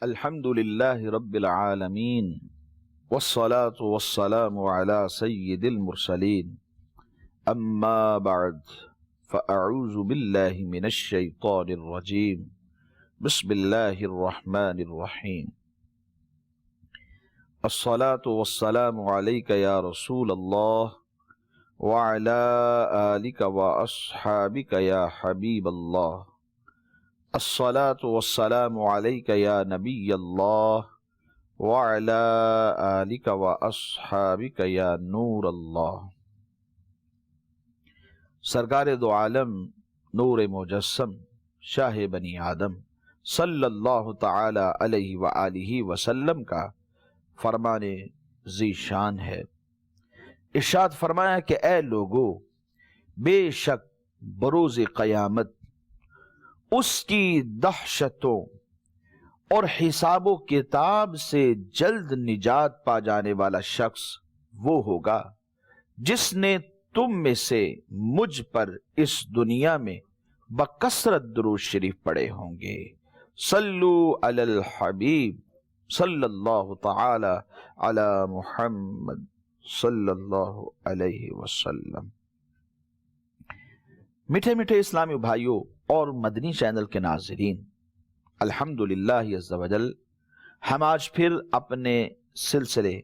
الحمد لله رب العالمين والصلاة والسلام على سيد المرسلين أما بعد فأعوذ بالله من الشيطان الرجيم بسم الله الرحمن الرحيم الصلاة والسلام عليك يا رسول الله وعلى آلك وأصحابك يا حبيب الله الصلاة والسلام عليك يا نبي الله وعلى آلك وأصحابك يا نور الله۔ سرکار دو عالم نور مجسم شاہ بنی آدم صلی اللہ تعالی علیہ وآلہ وسلم کا فرمان ذی شان ہے۔ ارشاد فرمایا کہ اے لوگو، بے شک بروز قیامت اس کی دہشتوں اور حساب و کتاب سے جلد نجات پا جانے والا شخص وہ ہوگا جس نے تم میں سے مجھ پر اس دنیا میں بکثرت درود شریف پڑھے ہوں گے۔ صلو علی الحبیب صلی اللہ تعالی علی محمد صلی اللہ علیہ وسلم۔ میٹھے میٹھے اسلامی بھائیوں اور مدنی چینل کے ناظرین، الحمدللہ عز و جل ہم آج پھر اپنے سلسلے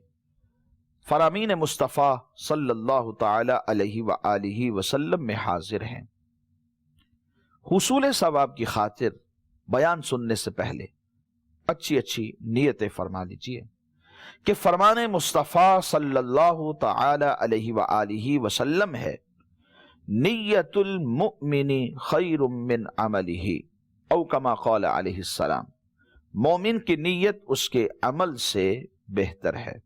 فرامین مصطفیٰ صلی اللہ تعالی علیہ وآلہ وسلم میں حاضر ہیں۔ حصول ثواب کی خاطر بیان سننے سے پہلے اچھی نیتیں فرما لیجئے کہ فرمان مصطفیٰ صلی اللہ تعالی علیہ وآلہ وسلم ہے، نیت المؤمن خیر من عملہ، او کما قال علیہ السلام، مومن کی نیت اس کے عمل سے بہتر ہے۔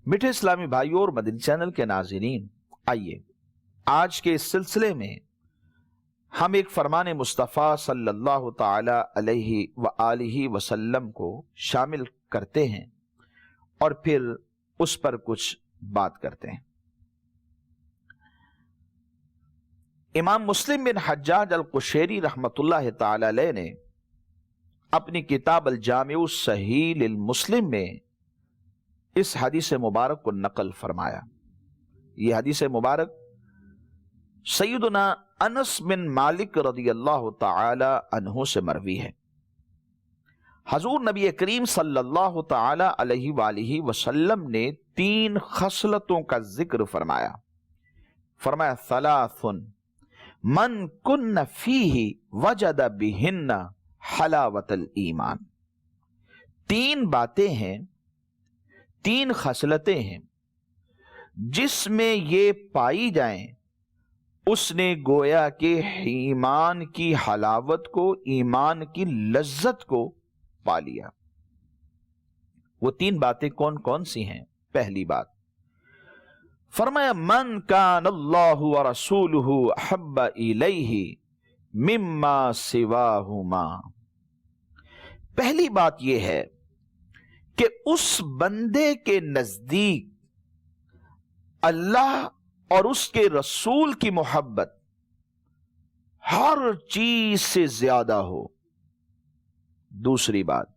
میٹھے اسلامی بھائیوں اور مدنی چینل کے ناظرین، آئیے آج کے اس سلسلے میں ہم ایک فرمان مصطفیٰ صلی اللہ تعالی علیہ وآلہ وسلم کو شامل کرتے ہیں اور پھر اس پر کچھ بات کرتے ہیں۔ امام مسلم بن حجاج القشیری رحمۃ اللہ تعالی علیہ نے اپنی کتاب الجامع الصحیح للمسلم میں اس حدیث مبارک کو نقل فرمایا۔ یہ حدیث مبارک سیدنا انس بن مالک رضی اللہ تعالی عنہ سے مروی ہے۔ حضور نبی کریم صلی اللہ تعالی علیہ وآلہ وسلم نے 3 خصلتوں کا ذکر فرمایا۔ فرمایا ثلاث من کن فیہ وجد بہن حلاوت الایمان۔ 3 باتیں ہیں، 3 خصلتیں ہیں جس میں یہ پائی جائیں اس نے گویا کہ ایمان کی حلاوت کو، ایمان کی لذت کو پا لیا۔ وہ 3 باتیں کون کون سی ہیں؟ پہلی بات فرمایا من کان اللہ ورسولہ احب الیہ مما سواہما۔ پہلی بات یہ ہے کہ اس بندے کے نزدیک اللہ اور اس کے رسول کی محبت ہر چیز سے زیادہ ہو۔ دوسری بات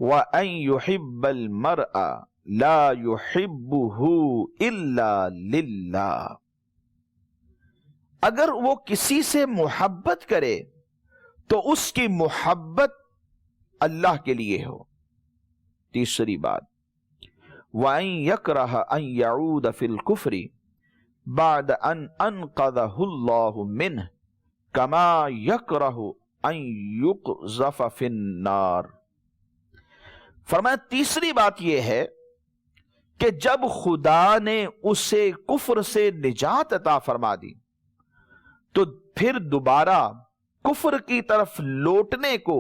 وَأَن يُحِبَّ الْمَرْءَ لا يحبہ الا للہ۔ اگر وہ کسی سے محبت کرے تو اس کی محبت اللہ کے لیے ہو۔ تیسری بات وَأَن يَكْرَهَ أَن يَعُودَ فِي الْكُفْرِ بَعْدَ أَن أَنْقَذَهُ اللَّهُ مِنْهُ كَمَا يَكْرَهُ أَن يُقْذَفَ فِي النَّارِ۔ فرمایا تیسری بات یہ ہے کہ جب خدا نے اسے کفر سے نجات عطا فرما دی تو پھر دوبارہ کفر کی طرف لوٹنے کو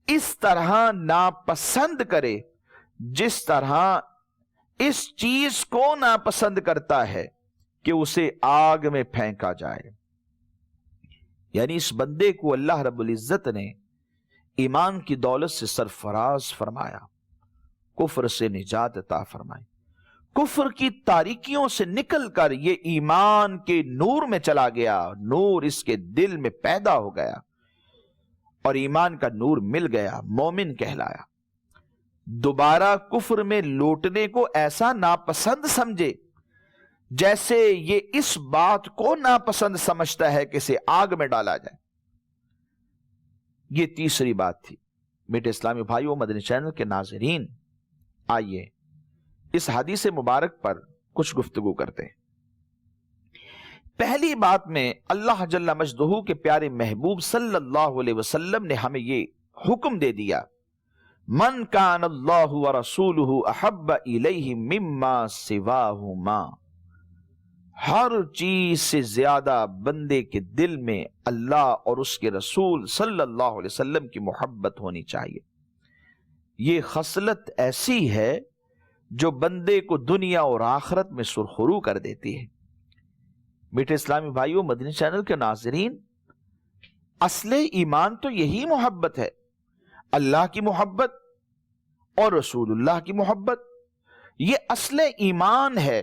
اس طرح ناپسند کرے جس طرح اس چیز کو ناپسند کرتا ہے کہ اسے آگ میں پھینکا جائے۔ یعنی اس بندے کو اللہ رب العزت نے ایمان کی دولت سے سرفراز فرمایا، کفر سے نجات عطا فرمائی، کفر کی تاریکیوں سے نکل کر یہ ایمان کے نور میں چلا گیا، نور اس کے دل میں پیدا ہو گیا، اور ایمان کا نور مل گیا، مومن کہلایا۔ دوبارہ کفر میں لوٹنے کو ایسا ناپسند سمجھے جیسے یہ اس بات کو ناپسند سمجھتا ہے کہ اسے آگ میں ڈالا جائے۔ یہ تیسری بات تھی۔ میٹھے اسلامی بھائیوں، مدنی چینل کے ناظرین، آئیے اس حدیث مبارک پر کچھ گفتگو کرتے ہیں۔ پہلی بات میں اللہ جل مجدہ کے پیارے محبوب صلی اللہ علیہ وسلم نے ہمیں یہ حکم دے دیا، من کان اللہ ورسولہ احب الیہ مما سواہما، ہر چیز سے زیادہ بندے کے دل میں اللہ اور اس کے رسول صلی اللہ علیہ وسلم کی محبت ہونی چاہیے۔ یہ خصلت ایسی ہے جو بندے کو دنیا اور آخرت میں سرخرو کر دیتی ہے۔ میٹھے اسلامی بھائیوں، مدنی چینل کے ناظرین، اصل ایمان تو یہی محبت ہے، اللہ کی محبت اور رسول اللہ کی محبت، یہ اصل ایمان ہے۔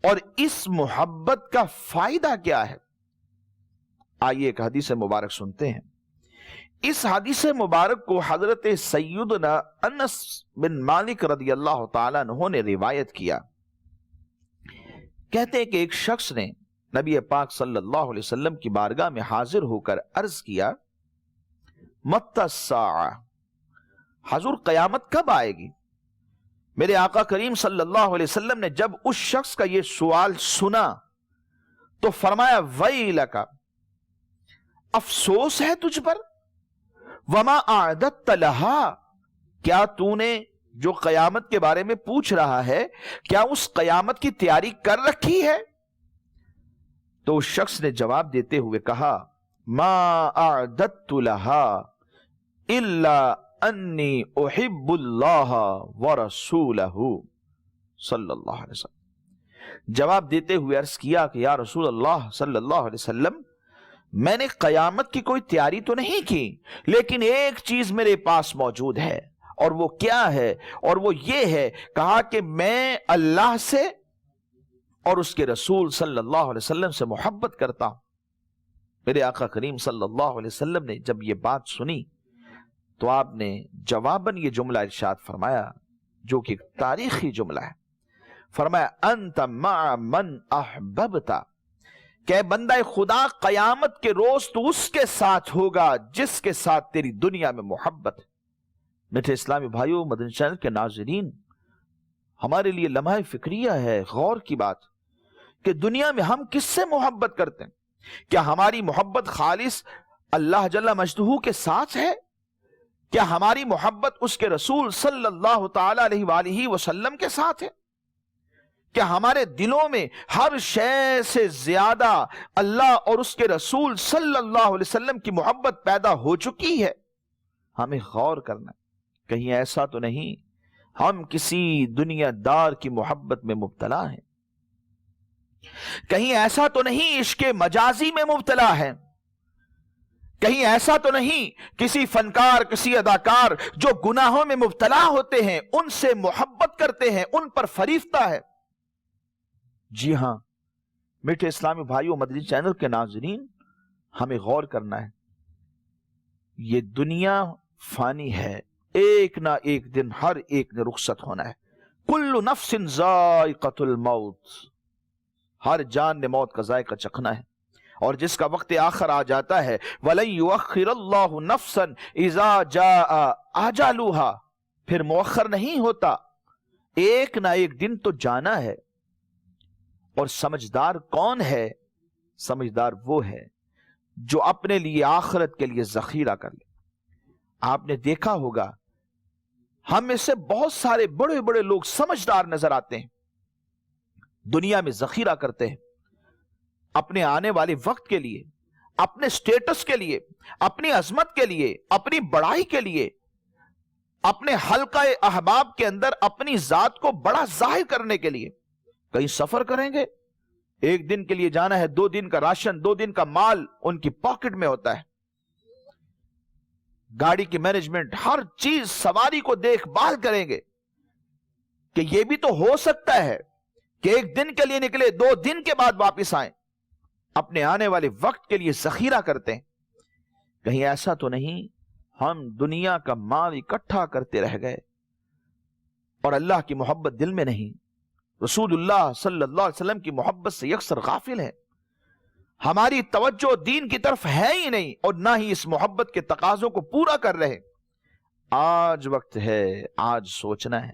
اور اس محبت کا فائدہ کیا ہے؟ آئیے ایک حدیث مبارک سنتے ہیں۔ اس حدیث مبارک کو حضرت سیدنا انس بن مالک رضی اللہ تعالیٰ عنہ نے روایت کیا۔ کہتے ہیں کہ ایک شخص نے نبی پاک صلی اللہ علیہ وسلم کی بارگاہ میں حاضر ہو کر عرض کیا، متی الساعہ، حضور قیامت کب آئے گی؟ میرے آقا کریم صلی اللہ علیہ وسلم نے جب اس شخص کا یہ سوال سنا تو فرمایا، ویلک، افسوس ہے تجھ پر، وما اعددت لہا، کیا تو نے جو قیامت کے بارے میں پوچھ رہا ہے کیا اس قیامت کی تیاری کر رکھی ہے؟ تو اس شخص نے جواب دیتے ہوئے کہا، ما اعددت لہا الا انی احب اللہ ورسولہ صلی اللہ علیہ وسلم۔ جواب دیتے ہوئے عرض کیا کہ یا رسول اللہ صلی اللہ علیہ وسلم، میں نے قیامت کی کوئی تیاری تو نہیں کی، لیکن ایک چیز میرے پاس موجود ہے، اور وہ کیا ہے؟ اور وہ یہ ہے، کہا کہ میں اللہ سے اور اس کے رسول صلی اللہ علیہ وسلم سے محبت کرتا ہوں۔ میرے آقا کریم صلی اللہ علیہ وسلم نے جب یہ بات سنی تو آپ نے جواباً یہ جملہ ارشاد فرمایا، جو کہ تاریخی جملہ ہے۔ فرمایا، انت مع من احببت، کہ بندہ خدا قیامت کے روز تو اس کے ساتھ ہوگا جس کے ساتھ تیری دنیا میں محبت ہے۔ میٹھے اسلامی بھائیوں، مدنی چینل کے ناظرین، ہمارے لیے لمحہ فکریہ ہے، غور کی بات، کہ دنیا میں ہم کس سے محبت کرتے ہیں؟ کیا ہماری محبت خالص اللہ جل مجدہ کے ساتھ ہے؟ کیا ہماری محبت اس کے رسول صلی اللہ تعالی علیہ وآلہ وسلم کے ساتھ ہے؟ کیا ہمارے دلوں میں ہر شے سے زیادہ اللہ اور اس کے رسول صلی اللہ علیہ وسلم کی محبت پیدا ہو چکی ہے؟ ہمیں غور کرنا ہے، کہیں ایسا تو نہیں ہم کسی دنیا دار کی محبت میں مبتلا ہیں، کہیں ایسا تو نہیں عشق مجازی میں مبتلا ہے، کہیں ایسا تو نہیں کسی فنکار، کسی اداکار جو گناہوں میں مبتلا ہوتے ہیں ان سے محبت کرتے ہیں، ان پر فریفتہ ہے۔ جی ہاں میٹھے اسلامی بھائیوں، مدنی چینل کے ناظرین، ہمیں غور کرنا ہے، یہ دنیا فانی ہے، ایک نہ ایک دن ہر ایک نے رخصت ہونا ہے۔ کل نفس ذائقۃ الموت، ہر جان نے موت کا ذائقہ چکھنا ہے، اور جس کا وقت آخر آ جاتا ہے، وَلَن يُؤَخِّرَ اللَّهُ نَفْسًا إِذَا جَاءَ أَجَلُهَا، پھر مؤخر نہیں ہوتا، ایک نہ ایک دن تو جانا ہے۔ اور سمجھدار کون ہے؟ سمجھدار وہ ہے جو اپنے لیے آخرت کے لیے ذخیرہ کر لے۔ آپ نے دیکھا ہوگا ہم میں سے بہت سارے بڑے بڑے لوگ سمجھدار نظر آتے ہیں، دنیا میں ذخیرہ کرتے ہیں اپنے آنے والے وقت کے لیے، اپنے سٹیٹس کے لیے، اپنی عظمت کے لیے، اپنی بڑائی کے لیے، اپنے حلقہ احباب کے اندر اپنی ذات کو بڑا ظاہر کرنے کے لیے۔ کہیں سفر کریں گے، ایک دن کے لیے جانا ہے، 2 دن کا راشن، 2 دن کا مال ان کی پاکٹ میں ہوتا ہے، گاڑی کی مینجمنٹ، ہر چیز، سواری کو دیکھ بھال کریں گے کہ یہ بھی تو ہو سکتا ہے کہ ایک دن کے لیے نکلے، 2 دن کے بعد واپس آئیں۔ اپنے آنے والے وقت کے لیے ذخیرہ کرتے ہیں، کہیں ایسا تو نہیں ہم دنیا کا مال اکٹھا کرتے رہ گئے اور اللہ کی محبت دل میں نہیں، رسول اللہ صلی اللہ علیہ وسلم کی محبت سے یکسر غافل ہے، ہماری توجہ دین کی طرف ہے ہی نہیں اور نہ ہی اس محبت کے تقاضوں کو پورا کر رہے۔ آج وقت ہے، آج سوچنا ہے۔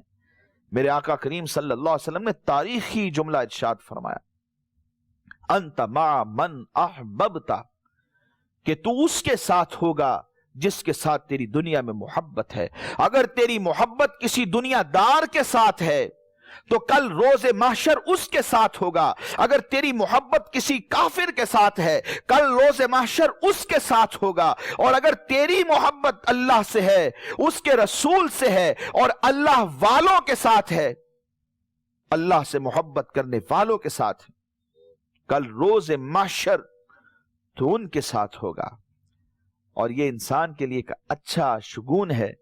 میرے آقا کریم صلی اللہ علیہ وسلم نے تاریخی جملہ ارشاد فرمایا، انت مع من احببت، کہ تو اس کے ساتھ ہوگا جس کے ساتھ تیری دنیا میں محبت ہے۔ اگر تیری محبت کسی دنیا دار کے ساتھ ہے تو کل روز محشر اس کے ساتھ ہوگا، اگر تیری محبت کسی کافر کے ساتھ ہے کل روز محشر اس کے ساتھ ہوگا، اور اگر تیری محبت اللہ سے ہے، اس کے رسول سے ہے اور اللہ والوں کے ساتھ ہے، اللہ سے محبت کرنے والوں کے ساتھ، کل روز محشر تو ان کے ساتھ ہوگا۔ اور یہ انسان کے لیے ایک اچھا شگون ہے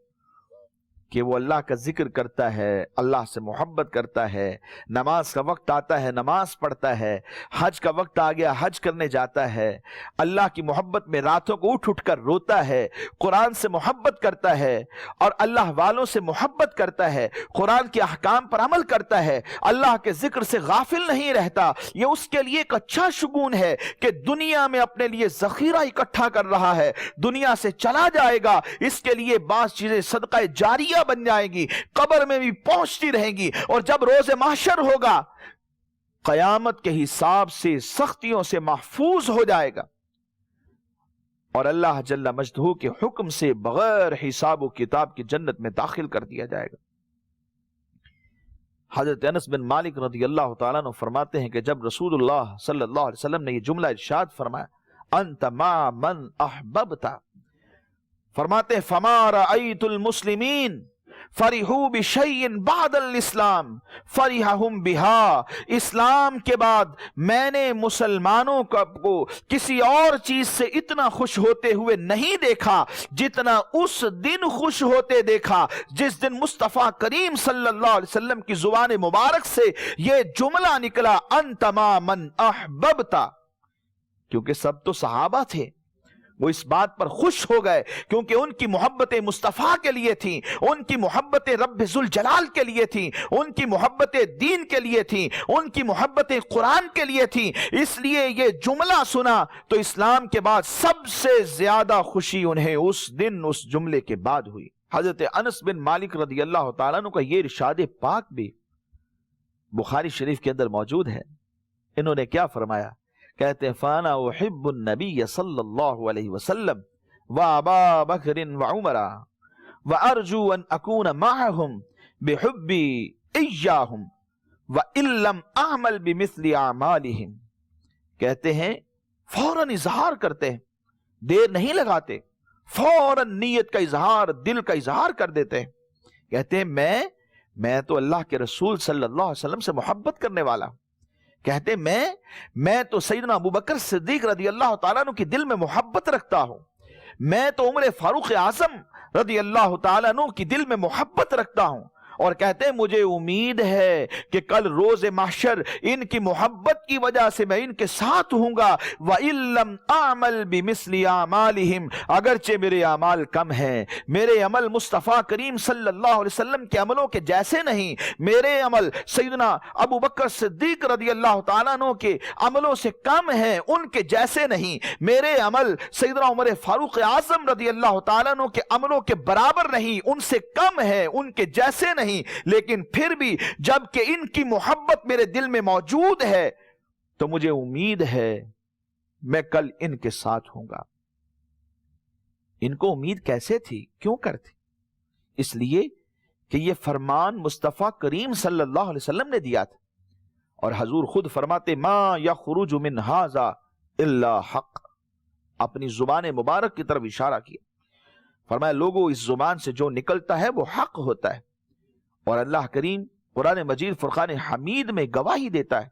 کہ وہ اللہ کا ذکر کرتا ہے، اللہ سے محبت کرتا ہے، نماز کا وقت آتا ہے نماز پڑھتا ہے، حج کا وقت آ گیا حج کرنے جاتا ہے، اللہ کی محبت میں راتوں کو اٹھ کر روتا ہے، قرآن سے محبت کرتا ہے اور اللہ والوں سے محبت کرتا ہے، قرآن کے احکام پر عمل کرتا ہے، اللہ کے ذکر سے غافل نہیں رہتا۔ یہ اس کے لیے ایک اچھا شگون ہے کہ دنیا میں اپنے لیے ذخیرہ اکٹھا کر رہا ہے، دنیا سے چلا جائے گا، اس کے لیے بعض چیزیں صدقہ جاریہ بن جائیں گی، قبر میں بھی پہنچتی رہیں گی، اور جب روز محشر ہوگا قیامت کے حساب سے سختیوں سے محفوظ ہو جائے گا اور اللہ جل مجدہ کے حکم سے بغیر حساب و کتاب کی جنت میں داخل کر دیا جائے گا۔ حضرت انس بن مالک رضی اللہ تعالیٰ عنہ فرماتے ہیں کہ جب رسول اللہ صلی اللہ علیہ وسلم نے یہ جملہ ارشاد فرمایا، انت مع من احببت، فرماتے ہیں فما رأیت المسلمین فرحوا بشیء بعد الاسلام فرحهم بها، اسلام کے بعد میں نے مسلمانوں کو کسی اور چیز سے اتنا خوش ہوتے ہوئے نہیں دیکھا جتنا اس دن خوش ہوتے دیکھا جس دن مصطفیٰ کریم صلی اللہ علیہ وسلم کی زبان مبارک سے یہ جملہ نکلا، انت مع من احببت، کیونکہ سب تو صحابہ تھے، وہ اس بات پر خوش ہو گئے کیونکہ ان کی محبتیں مصطفیٰ کے لیے تھیں، ان کی محبتیں رب ذوالجلال کے لیے تھیں، ان کی محبتیں دین کے لیے تھیں، ان کی محبتیں قرآن کے لیے تھیں، اس لیے یہ جملہ سنا تو اسلام کے بعد سب سے زیادہ خوشی انہیں اس دن اس جملے کے بعد ہوئی۔ حضرت انس بن مالک رضی اللہ تعالیٰ عنہ کا یہ ارشاد پاک بھی بخاری شریف کے اندر موجود ہے۔ انہوں نے کیا فرمایا؟ کہتے ہیں فانا احب النبی صلی اللہ علیہ وسلم وابا بکر وعمر وارجو ان اکون معهم بحبی ایاہم وان لم اعمل بمثل اعمالہم، کہتے ہیں فوراً اظہار کرتے ہیں، دیر نہیں لگاتے، فوراً نیت کا اظہار، دل کا اظہار کر دیتے ہیں، کہتے ہیں میں تو اللہ کے رسول صلی اللہ علیہ وسلم سے محبت کرنے والا ہوں، کہتے میں تو سیدنا ابوبکر صدیق رضی اللہ تعالیٰ عنہ کی دل میں محبت رکھتا ہوں، میں تو عمر فاروق اعظم رضی اللہ تعالیٰ عنہ کی دل میں محبت رکھتا ہوں، اور کہتے ہیں مجھے امید ہے کہ کل روز محشر ان کی محبت کی وجہ سے میں ان کے ساتھ ہوں گا، وَإِن لَّمْ أَعْمَلْ بِمِثْلِ أَعْمَالِهِمْ، اگرچہ میرے اعمال کم ہیں، میرے عمل مصطفیٰ کریم صلی اللہ علیہ وسلم کے عملوں کے جیسے نہیں، میرے عمل سیدنا ابو بکر صدیق رضی اللہ تعالیٰ عنہ کے عملوں سے کم ہیں، ان کے جیسے نہیں، میرے عمل سیدنا عمر فاروق اعظم رضی اللہ تعالیٰ عنہ کے عملوں کے برابر نہیں، ان سے کم ہے، ان کے جیسے نہیں، لیکن پھر بھی جب کہ ان کی محبت میرے دل میں موجود ہے تو مجھے امید ہے میں کل ان کے ساتھ ہوں گا۔ ان کو امید کیسے تھی، کیوں کر تھی؟ اس لیے کہ یہ فرمان مصطفیٰ کریم صلی اللہ علیہ وسلم نے دیا تھا، اور حضور خود فرماتے ما یخرج من ھذا الا حق، اپنی زبان مبارک کی طرف اشارہ کیا، فرمایا لوگوں اس زبان سے جو نکلتا ہے وہ حق ہوتا ہے، اور اللہ کریم قرآن مجید فرقان حمید میں گواہی دیتا ہے،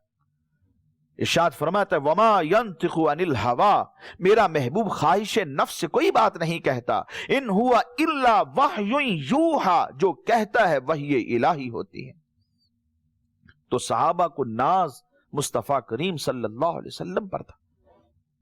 ارشاد فرماتا ہے وما ينطق عن الهوى، میرا محبوب خواہش نفس سے کوئی بات نہیں کہتا، ان ہوا الا وحی یوحا، جو کہتا ہے وحی الہی ہوتی ہے۔ تو صحابہ کو ناز مصطفیٰ کریم صلی اللہ علیہ وسلم پر تھا،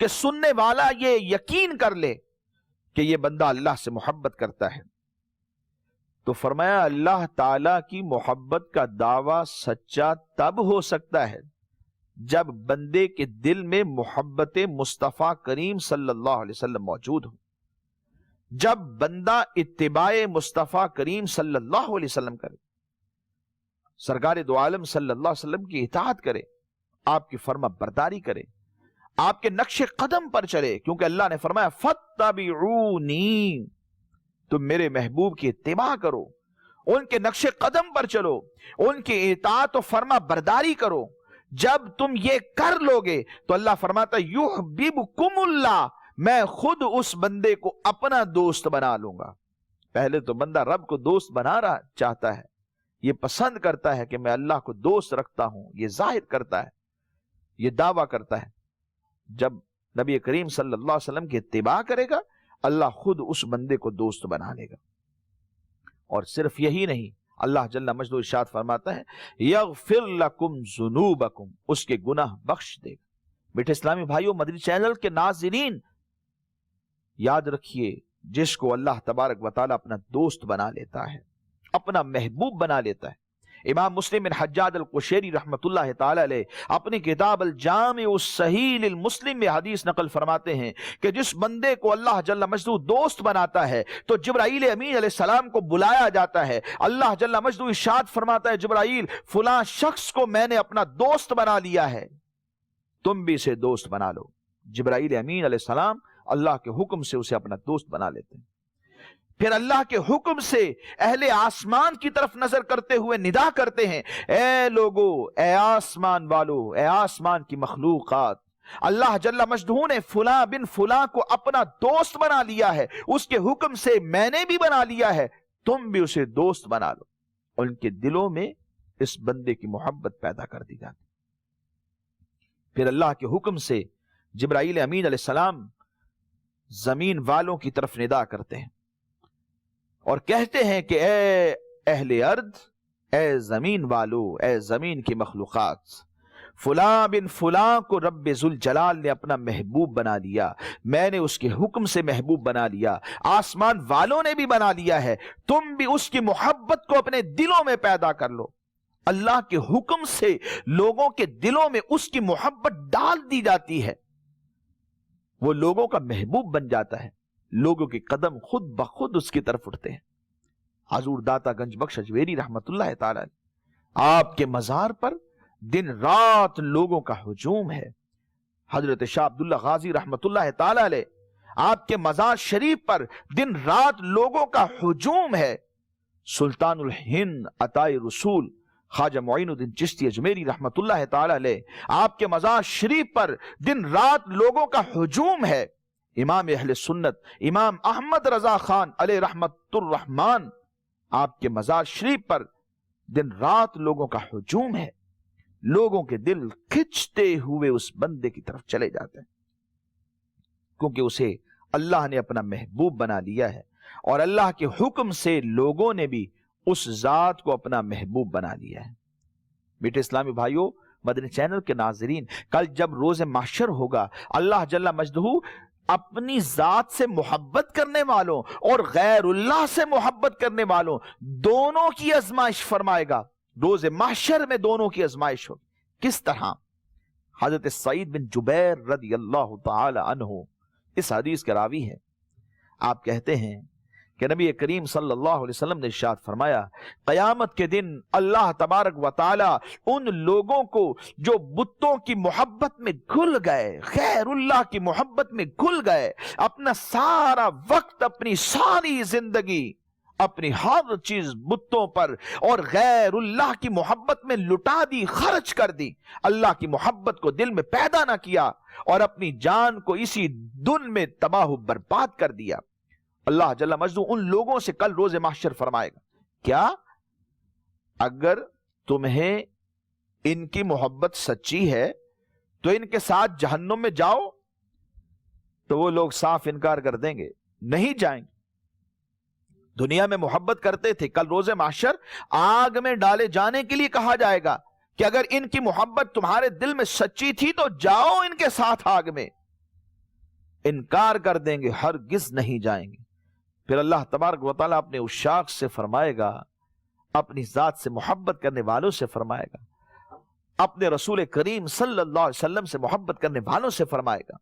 کہ سننے والا یہ یقین کر لے کہ یہ بندہ اللہ سے محبت کرتا ہے۔ تو فرمایا اللہ تعالی کی محبت کا دعویٰ سچا تب ہو سکتا ہے جب بندے کے دل میں محبت مصطفیٰ کریم صلی اللہ علیہ وسلم موجود ہو، جب بندہ اتباع مصطفیٰ کریم صلی اللہ علیہ وسلم کرے، سرکار دو عالم صلی اللہ علیہ وسلم کی اطاعت کرے، آپ کی فرما برداری کرے، آپ کے نقش قدم پر چلے، کیونکہ اللہ نے فرمایا فَاتَّبِعُونِی، تم میرے محبوب کی اتباع کرو، ان کے نقش قدم پر چلو، ان کی اطاعت و فرما برداری کرو۔ جب تم یہ کر لوگے تو اللہ فرماتا یحببکم اللہ، میں خود اس بندے کو اپنا دوست بنا لوں گا۔ پہلے تو بندہ رب کو دوست بنا رہا چاہتا ہے، یہ پسند کرتا ہے کہ میں اللہ کو دوست رکھتا ہوں، یہ ظاہر کرتا ہے، یہ دعویٰ کرتا ہے۔ جب نبی کریم صلی اللہ علیہ وسلم کی اتباع کرے گا، اللہ خود اس بندے کو دوست بنا لے گا۔ اور صرف یہی نہیں، اللہ جل مجدہ ارشاد فرماتا ہے یغفر لکم ذنوبکم، اس کے گناہ بخش دے گا۔ میٹھے اسلامی بھائیوں، مدنی چینل کے ناظرین، یاد رکھیے جس کو اللہ تبارک و تعالیٰ اپنا دوست بنا لیتا ہے، اپنا محبوب بنا لیتا ہے۔ امام مسلم بن حجاج القشیری رحمت اللہ تعالی علیہ اپنی کتاب الجامع الصحیح للمسلم میں حدیث نقل فرماتے ہیں کہ جس بندے کو اللہ جل مجدہ دوست بناتا ہے تو جبرائیل امین علیہ السلام کو بلایا جاتا ہے، اللہ جل مجدہ ارشاد فرماتا ہے جبرائیل فلاں شخص کو میں نے اپنا دوست بنا لیا ہے، تم بھی اسے دوست بنا لو۔ جبرائیل امین علیہ السلام اللہ کے حکم سے اسے اپنا دوست بنا لیتے ہیں۔ پھر اللہ کے حکم سے اہل آسمان کی طرف نظر کرتے ہوئے ندا کرتے ہیں، اے لوگو، اے آسمان والو، اے آسمان کی مخلوقات، اللہ جل مجدہ نے فلاں بن فلاں کو اپنا دوست بنا لیا ہے، اس کے حکم سے میں نے بھی بنا لیا ہے، تم بھی اسے دوست بنا لو۔ اور ان کے دلوں میں اس بندے کی محبت پیدا کر دی جاتی۔ پھر اللہ کے حکم سے جبرائیل امین علیہ السلام زمین والوں کی طرف ندا کرتے ہیں اور کہتے ہیں کہ اے اہل ارض، اے زمین والو، اے زمین کی مخلوقات، فلاں بن فلاں کو رب ذوالجلال نے اپنا محبوب بنا لیا، میں نے اس کے حکم سے محبوب بنا لیا، آسمان والوں نے بھی بنا لیا ہے، تم بھی اس کی محبت کو اپنے دلوں میں پیدا کر لو۔ اللہ کے حکم سے لوگوں کے دلوں میں اس کی محبت ڈال دی جاتی ہے، وہ لوگوں کا محبوب بن جاتا ہے، لوگوں کے قدم خود بخود اس کی طرف اٹھتے ہیں۔ حضور داتا گنج بخش اجمیری رحمت اللہ تعالی آپ کے مزار پر دن رات لوگوں کا ہجوم ہے۔ حضرت شاہ عبداللہ غازی رحمت اللہ تعالی علیہ آپ کے مزار شریف پر دن رات لوگوں کا ہجوم ہے۔ سلطان الہند عطائے رسول خواجہ معین الدین چشتی اجمیری رحمت اللہ تعالی علیہ آپ کے مزار شریف پر دن رات لوگوں کا ہجوم ہے۔ امام اہل سنت امام احمد رضا خان علیہ رحمت الرحمن آپ کے مزار شریف پر دن رات لوگوں کا ہجوم ہے، لوگوں کے دل کھچتے ہوئے اس بندے کی طرف چلے جاتے ہیں، کیونکہ اسے اللہ نے اپنا محبوب بنا لیا ہے، اور اللہ کے حکم سے لوگوں نے بھی اس ذات کو اپنا محبوب بنا لیا ہے۔ میٹھے اسلامی بھائیوں، مدنی چینل کے ناظرین، کل جب روز محشر ہوگا، اللہ جل مجدہ اپنی ذات سے محبت کرنے والوں اور غیر اللہ سے محبت کرنے والوں دونوں کی آزمائش فرمائے گا۔ روز محشر میں دونوں کی آزمائش ہوگی۔ کس طرح؟ حضرت سعید بن جبیر رضی اللہ تعالی عنہ اس حدیث کے راوی ہیں، آپ کہتے ہیں کہ نبی کریم صلی اللہ علیہ وسلم نے ارشاد فرمایا، قیامت کے دن اللہ تبارک و تعالی ان لوگوں کو جو بتوں کی محبت میں گھل گئے، غیر اللہ کی محبت میں گھل گئے، اپنا سارا وقت، اپنی ساری زندگی، اپنی ہر چیز بتوں پر اور غیر اللہ کی محبت میں لٹا دی، خرچ کر دی، اللہ کی محبت کو دل میں پیدا نہ کیا اور اپنی جان کو اسی دن میں تباہ و برباد کر دیا، اللہ جل مجدہ ان لوگوں سے کل روز محشر فرمائے گا، کیا اگر تمہیں ان کی محبت سچی ہے تو ان کے ساتھ جہنم میں جاؤ؟ تو وہ لوگ صاف انکار کر دیں گے، نہیں جائیں گے۔ دنیا میں محبت کرتے تھے، کل روز محشر آگ میں ڈالے جانے کے لیے کہا جائے گا کہ اگر ان کی محبت تمہارے دل میں سچی تھی تو جاؤ ان کے ساتھ آگ میں، انکار کر دیں گے ہرگز نہیں جائیں گے۔ پھر اللہ تبارک و تعالیٰ اپنے عشاق سے فرمائے گا، اپنی ذات سے محبت کرنے والوں سے فرمائے گا، اپنے رسول کریم صلی اللہ علیہ وسلم سے محبت کرنے والوں سے فرمائے گا،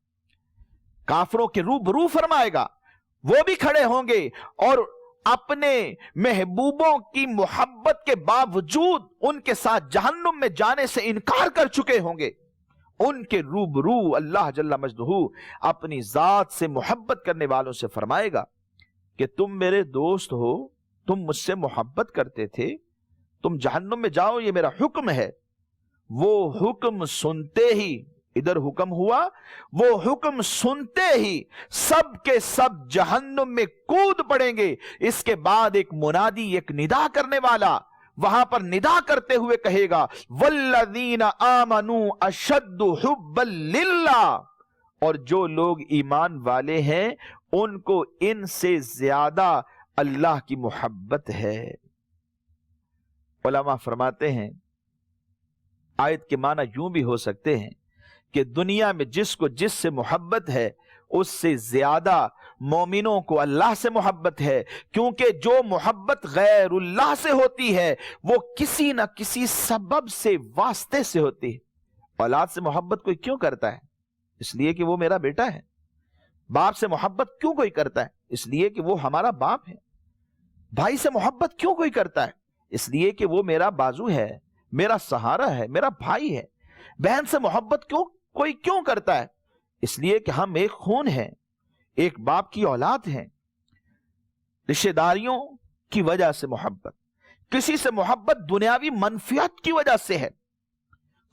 کافروں کے روبرو فرمائے گا، وہ بھی کھڑے ہوں گے اور اپنے محبوبوں کی محبت کے باوجود ان کے ساتھ جہنم میں جانے سے انکار کر چکے ہوں گے، ان کے روبرو اللہ جل مجدہ اپنی ذات سے محبت کرنے والوں سے فرمائے گا کہ تم میرے دوست ہو، تم مجھ سے محبت کرتے تھے، تم جہنم میں جاؤ، یہ میرا حکم ہے۔ وہ حکم سنتے ہی، ادھر حکم ہوا، وہ حکم سنتے ہی سب کے سب جہنم میں کود پڑیں گے۔ اس کے بعد ایک منادی، ایک ندا کرنے والا وہاں پر ندا کرتے ہوئے کہے گا والذین آمنوا اشد حبا للہ، اور جو لوگ ایمان والے ہیں ان کو ان سے زیادہ اللہ کی محبت ہے۔ علماء فرماتے ہیں آیت کے معنی یوں بھی ہو سکتے ہیں کہ دنیا میں جس کو جس سے محبت ہے اس سے زیادہ مومنوں کو اللہ سے محبت ہے، کیونکہ جو محبت غیر اللہ سے ہوتی ہے وہ کسی نہ کسی سبب سے، واسطے سے ہوتی ہے۔ اولاد سے محبت کوئی کیوں کرتا ہے؟ اس لیے کہ وہ میرا بیٹا ہے۔ باپ سے محبت کیوں کوئی کرتا ہے؟ اس لیے کہ وہ ہمارا باپ ہے۔ بھائی سے محبت کیوں کوئی کرتا ہے؟ اس لیے کہ وہ میرا بازو ہے، میرا سہارا ہے، میرا بھائی ہے۔ بہن سے محبت کوئی کیوں کرتا ہے؟ اس لیے کہ ہم ایک خون ہیں، ایک باپ کی اولاد ہیں۔ رشتہ داریوں کی وجہ سے محبت، کسی سے محبت دنیاوی منفیت کی وجہ سے ہے،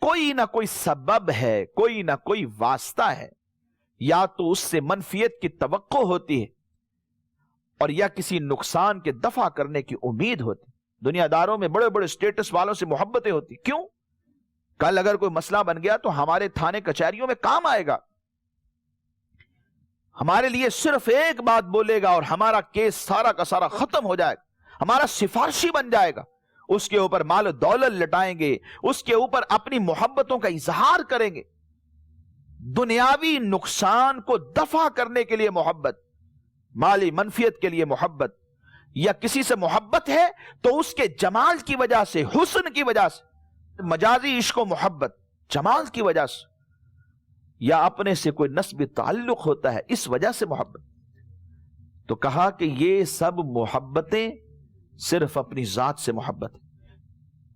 کوئی نہ کوئی سبب ہے، کوئی نہ کوئی واسطہ ہے، یا تو اس سے منفیت کی توقع ہوتی ہے اور یا کسی نقصان کے دفع کرنے کی امید ہوتی۔ دنیا داروں میں بڑے بڑے سٹیٹس والوں سے محبتیں ہوتی، کیوں؟ کل اگر کوئی مسئلہ بن گیا تو ہمارے تھانے کچہریوں میں کام آئے گا، ہمارے لیے صرف ایک بات بولے گا اور ہمارا کیس سارا کا سارا ختم ہو جائے گا، ہمارا سفارشی بن جائے گا، اس کے اوپر مال و دولت لٹائیں گے، اس کے اوپر اپنی محبتوں کا اظہار کریں گے۔ دنیاوی نقصان کو دفع کرنے کے لیے محبت، مالی منفیت کے لیے محبت، یا کسی سے محبت ہے تو اس کے جمال کی وجہ سے، حسن کی وجہ سے، مجازی عشق و محبت جمال کی وجہ سے، یا اپنے سے کوئی نسبی تعلق ہوتا ہے اس وجہ سے محبت۔ تو کہا کہ یہ سب محبتیں صرف اپنی ذات سے محبت ہے۔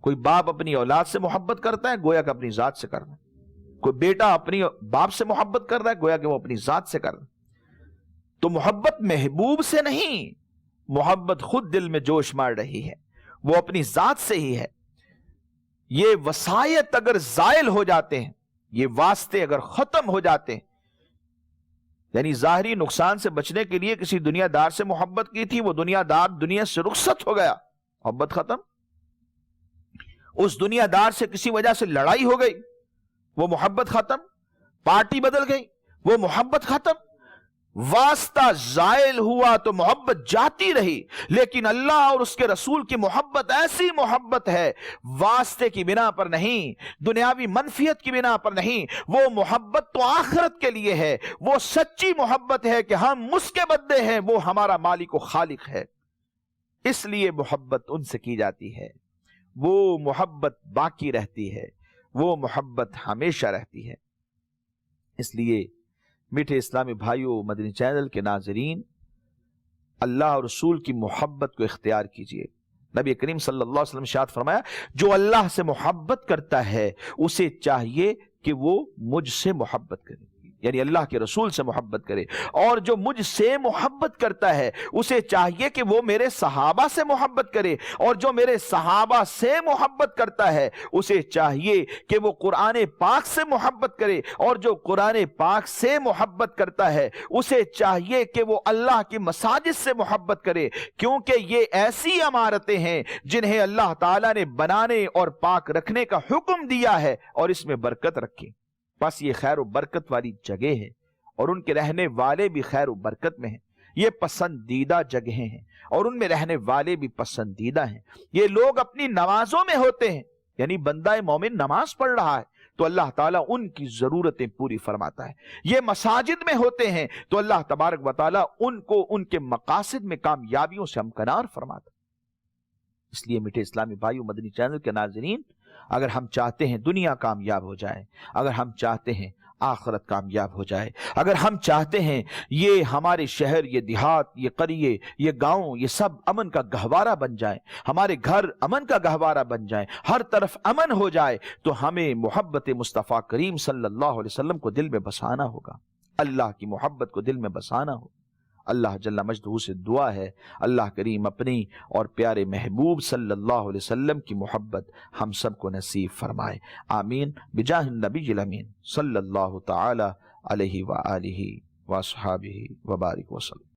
کوئی باپ اپنی اولاد سے محبت کرتا ہے گویا کہ اپنی ذات سے کر رہا ہے، کوئی بیٹا اپنی باپ سے محبت کر رہا ہے گویا کہ وہ اپنی ذات سے کر رہا ہے۔ تو محبت محبوب سے نہیں، محبت خود دل میں جوش مار رہی ہے، وہ اپنی ذات سے ہی ہے۔ یہ وسائط اگر زائل ہو جاتے ہیں، یہ واسطے اگر ختم ہو جاتے ہیں، یعنی ظاہری نقصان سے بچنے کے لیے کسی دنیا دار سے محبت کی تھی، وہ دنیا دار دنیا سے رخصت ہو گیا، محبت ختم۔ اس دنیا دار سے کسی وجہ سے لڑائی ہو گئی، وہ محبت ختم۔ پارٹی بدل گئی، وہ محبت ختم۔ واسطہ زائل ہوا تو محبت جاتی رہی، لیکن اللہ اور اس کے رسول کی محبت ایسی محبت ہے، واسطے کی بنا پر نہیں، دنیاوی منفیت کی بنا پر نہیں، وہ محبت تو آخرت کے لیے ہے، وہ سچی محبت ہے کہ ہم اس کے بندے ہیں، وہ ہمارا مالک و خالق ہے۔ اس لیے محبت ان سے کی جاتی ہے، وہ محبت باقی رہتی ہے، وہ محبت ہمیشہ رہتی ہے۔ اس لیے میٹھے اسلامی بھائیوں، مدنی چینل کے ناظرین، اللہ اور رسول کی محبت کو اختیار کیجئے۔ نبی کریم صلی اللہ علیہ وسلم نے ارشاد فرمایا جو اللہ سے محبت کرتا ہے اسے چاہیے کہ وہ مجھ سے محبت کرے، یعنی اللہ کے رسول سے محبت کرے، اور جو مجھ سے محبت کرتا ہے اسے چاہیے کہ وہ میرے صحابہ سے محبت کرے، اور جو میرے صحابہ سے محبت کرتا ہے اسے چاہیے کہ وہ قرآن پاک سے محبت کرے، اور جو قرآن پاک سے محبت کرتا ہے اسے چاہیے کہ وہ اللہ کی مساجد سے محبت کرے، کیونکہ یہ ایسی عمارتیں ہیں جنہیں اللہ تعالیٰ نے بنانے اور پاک رکھنے کا حکم دیا ہے اور اس میں برکت رکھی۔ بس یہ خیر و برکت والی جگہ ہے اور ان کے رہنے والے بھی خیر و برکت میں ہیں، یہ پسندیدہ جگہیں ہیں اور ان میں رہنے والے بھی پسندیدہ ہیں۔ یہ لوگ اپنی نمازوں میں ہوتے ہیں، یعنی بندہ مومن نماز پڑھ رہا ہے تو اللہ تعالیٰ ان کی ضرورتیں پوری فرماتا ہے. یہ مساجد میں ہوتے ہیں تو اللہ تبارک و تعالیٰ ان کو ان کے مقاصد میں کامیابیوں سے ہمکنار فرماتا ہے. اس لیے میٹھے اسلامی بھائیو، مدنی چینل کے ناظرین، اگر ہم چاہتے ہیں دنیا کامیاب ہو جائے، اگر ہم چاہتے ہیں آخرت کامیاب ہو جائے، اگر ہم چاہتے ہیں یہ ہمارے شہر، یہ دیہات، یہ قریے، یہ گاؤں، یہ سب امن کا گہوارہ بن جائیں، ہمارے گھر امن کا گہوارہ بن جائیں، ہر طرف امن ہو جائے، تو ہمیں محبت مصطفیٰ کریم صلی اللہ علیہ وسلم کو دل میں بسانا ہوگا، اللہ کی محبت کو دل میں بسانا ہوگا. اللہ جل مجدہ سے دعا ہے اللہ کریم اپنی اور پیارے محبوب صلی اللہ علیہ وسلم کی محبت ہم سب کو نصیب فرمائے. آمین بجاہ النبی الامین صلی اللہ تعالی علیہ وآلہ وصحابہ وبارک وسلم.